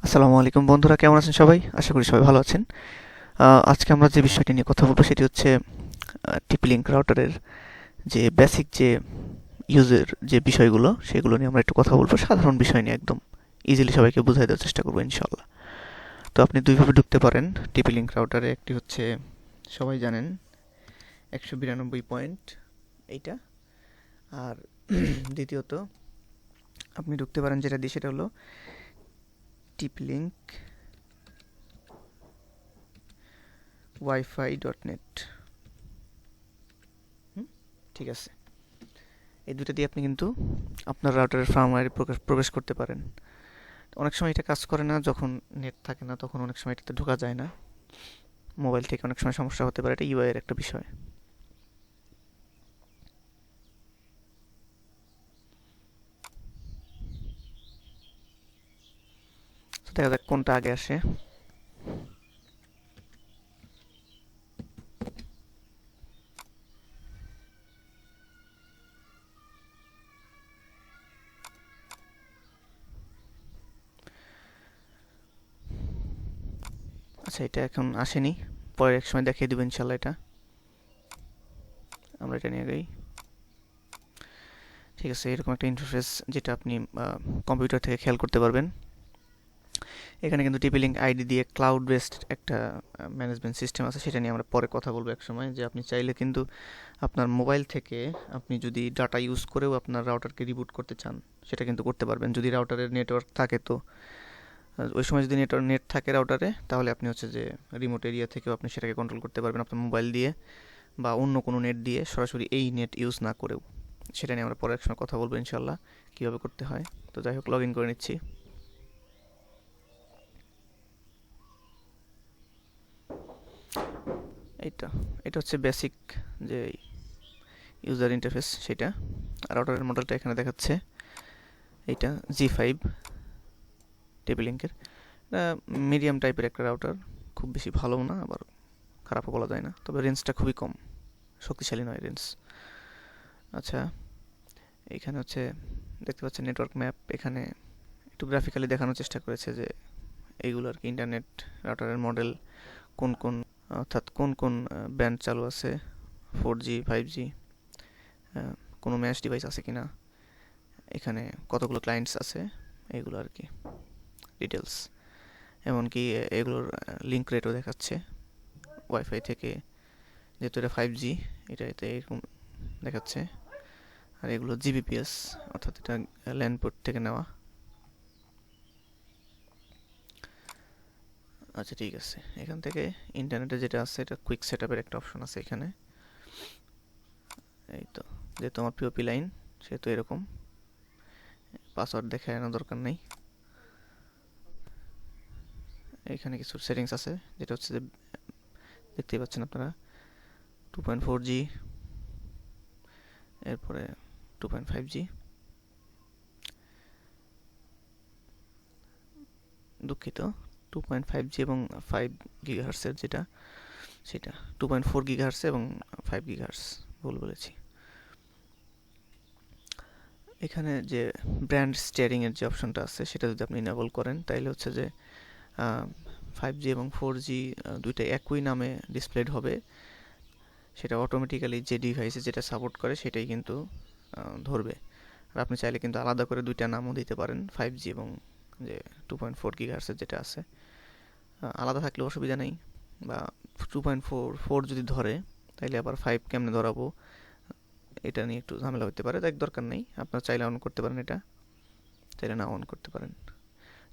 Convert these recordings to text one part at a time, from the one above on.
আসসালামু আলাইকুম বন্ধুরা, কেমন আছেন সবাই? আশা করি সবাই ভালো আছেন। আজকে আমরা যে বিষয়টি নিয়ে কথা বলবো সেটি হচ্ছে টিপি লিঙ্ক রাউটারের যে বেসিক যে ইউজের যে বিষয়গুলো সেগুলো নিয়ে আমরা একটু কথা বলবো, সাধারণ বিষয় নিয়ে একদম ইজিলি সবাইকে বুঝাই দেওয়ার চেষ্টা করবো ইনশাল্লাহ। তো আপনি দুইভাবে ঢুকতে পারেন টিপি লিঙ্ক রাউটারে। একটি হচ্ছে সবাই জানেন 192 পয়েন্ট এইটা, আর দ্বিতীয়ত আপনি ঢুকতে পারেন যেটা দিয়ে, সেটা হলো টিপি লিঙ্ক wifi.net। ঠিক আছে, এই দুটো দিয়ে আপনি কিন্তু আপনার রাউটারের ফার্মওয়্যারে প্রবেশ করতে পারেন। অনেক সময় এটা কাজ করে না, যখন নেট থাকে না তখন অনেক সময় এটাতে ঢোকা যায় না, মোবাইল থেকে অনেক সময় সমস্যা হতে পারে, এটা ইউআই এর একটা বিষয়। তো দেখা যাক কোনটা আগে আসে। আচ্ছা, এটা এখন আসেনি, পরে এক সময় দেখিয়ে দেবো ইনশাল্লাহ। এটা আমরা এটা নিয়ে গেই। ঠিক আছে, এরকম একটা ইন্টারফেস যেটা আপনি কম্পিউটার থেকে খেয়াল করতে পারবেন। এখানে কিন্তু টিপি লিঙ্ক আইডি দিয়ে ক্লাউড বেসড একটা ম্যানেজমেন্ট সিস্টেম আছে, সেটা নিয়ে আমরা পরে কথা বলবো এক সময়। যে আপনি চাইলে কিন্তু আপনার মোবাইল থেকে আপনি যদি ডাটা ইউজ করেও আপনার রাউটারকে রিবুট করতে চান, সেটা কিন্তু করতে পারবেন যদি রাউটারের নেটওয়ার্ক থাকে। তো ওই সময় যদি নেট থাকে রাউটারে, তাহলে আপনি হচ্ছে যে রিমোট এরিয়া থেকেও আপনি সেটাকে কন্ট্রোল করতে পারবেন আপনার মোবাইল দিয়ে বা অন্য কোনো নেট দিয়ে, সরাসরি এই নেট ইউজ না করেও। সেটা নিয়ে আমরা পরে এক সময় কথা বলবো ইনশাল্লাহ কীভাবে করতে হয়। তো যাই হোক, লগ ইন করে নিচ্ছি। এইটা এটা হচ্ছে বেসিক যে ইউজার ইন্টারফেস সেটা। আর রাউটারের মডেলটা এখানে দেখাচ্ছে, এইটা জি5 টিপি লিঙ্কের। মিডিয়াম টাইপের একটা রাউটার, খুব বেশি ভালোও না আবার খারাপও বলা যায় না, তবে রেঞ্জটা খুবই কম, শক্তিশালী নয় রেঞ্জ। আচ্ছা, এইখানে হচ্ছে দেখতে পাচ্ছেন নেটওয়ার্ক ম্যাপ। এখানে একটু গ্রাফিক্যালি দেখানোর চেষ্টা করেছে যে এইগুলো আর কি ইন্টারনেট রাউটারের মডেল, কোন কোন অর্থাৎ কোন কোন ব্যান্ড চালু আছে, 4G 5G, কোনো ম্যাশ ডিভাইস আছে কিনা, এখানে কতগুলো ক্লায়েন্টস আছে, এগুলো আর কি ডিটেলস। এমনকি এগুলোর লিঙ্ক রেটও দেখাচ্ছে ওয়াইফাই থেকে, যেহেতু এটা 5G, এটা এতে এরকম দেখাচ্ছে। আর এগুলো জিবিপিএস, অর্থাৎ এটা ল্যান্ড পোর্ট থেকে নেওয়া। আচ্ছা ঠিক আছে, এখান থেকে ইন্টারনেটে যেটা আছে এটা কুইক সেট আপের একটা অপশন আছে এখানে। এই তো, যেহেতু আমার পিওপি লাইন সেহেতু এরকম পাসওয়ার্ড দেখানোর দরকার নেই। এখানে কিছু সেটিংস আছে, যেটা হচ্ছে যে দেখতেই পাচ্ছেন আপনারা, 2.4G, এরপরে 2.5G, দুঃখিত 2.5G এবং 5 GHz যেটা, সেটা 2.4 GHz এবং 5 GHz, ভুল বলেছি। এখানে যে ব্র্যান্ড স্টিয়ারিংয়ের যে অপশনটা আছে সেটা যদি আপনি ইনেবল করেন, তাইলে হচ্ছে যে 5G এবং 4G দুইটাই একই নামে ডিসপ্লেড হবে। সেটা অটোমেটিক্যালি যে ডিভাইসে যেটা সাপোর্ট করে সেটাই কিন্তু ধরবে। আর আপনি চাইলে কিন্তু আলাদা করে দুইটা নামও দিতে পারেন, 5G এবং যে 2.4 GHz যেটা আছে। আলাদা থাকলে অসুবিধা নেই, বা 2.4 যদি ধরে তাইলে আবার 5 কেমনে ধরাবো, এটা নিয়ে একটু ঝামেলা হতে পারে। তাই দরকার নেই, আপনার চাইলে অন করতে পারেন, এটা চাইলে না অন করতে পারেন।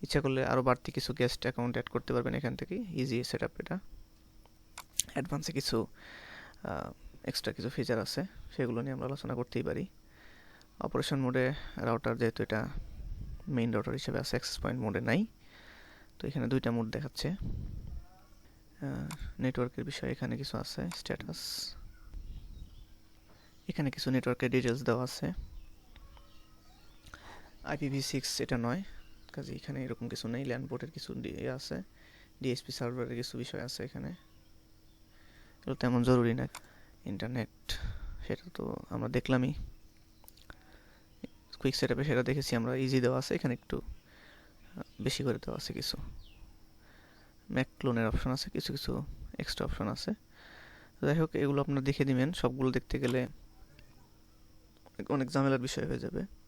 ইচ্ছা করলে আরও বাড়তি কিছু গেস্ট অ্যাকাউন্ট অ্যাড করতে পারবেন এখান থেকে, ইজি সেট আপ এটা। অ্যাডভান্সে কিছু এক্সট্রা কিছু ফিচার আছে, সেগুলো নিয়ে আমরা আলোচনা করতেই পারি। অপারেশন মোডে রাউটার, যেহেতু এটা মেইন রাউটার হিসেবে আছে, অ্যাক্সেস পয়েন্ট মোডে নাই, তো এখানে দুইটা মোড দেখাচ্ছে। নেটওয়ার্কের বিষয়ে এখানে কিছু আছে, স্ট্যাটাস, এখানে কিছু নেটওয়ার্কের ডিটেলস দেওয়া আছে। IPv6 এটা নয়, কাজে এখানে এরকম কিছু নেই। ল্যান্ড পোর্টের কিছু আছে, ডিএসপি সার্ভারের কিছু বিষয় আছে এখানে, এগুলো তেমন জরুরি না। ইন্টারনেট সেটা তো আমরা দেখলামই, কুইক সেট আপে সেটা দেখেছি আমরা, ইজি দেওয়া আছে। এখানে একটু বেশি করে দেওয়া আছে কিছু। ম্যাক ক্লোনের অপশন আছে, কিছু কিছু এক্সট্রা অপশন আছে। যাই হোক, এগুলো আপনারা দেখে দিবেন, সবগুলো দেখতে গেলে অনেক ঝামেলার বিষয় হয়ে যাবে।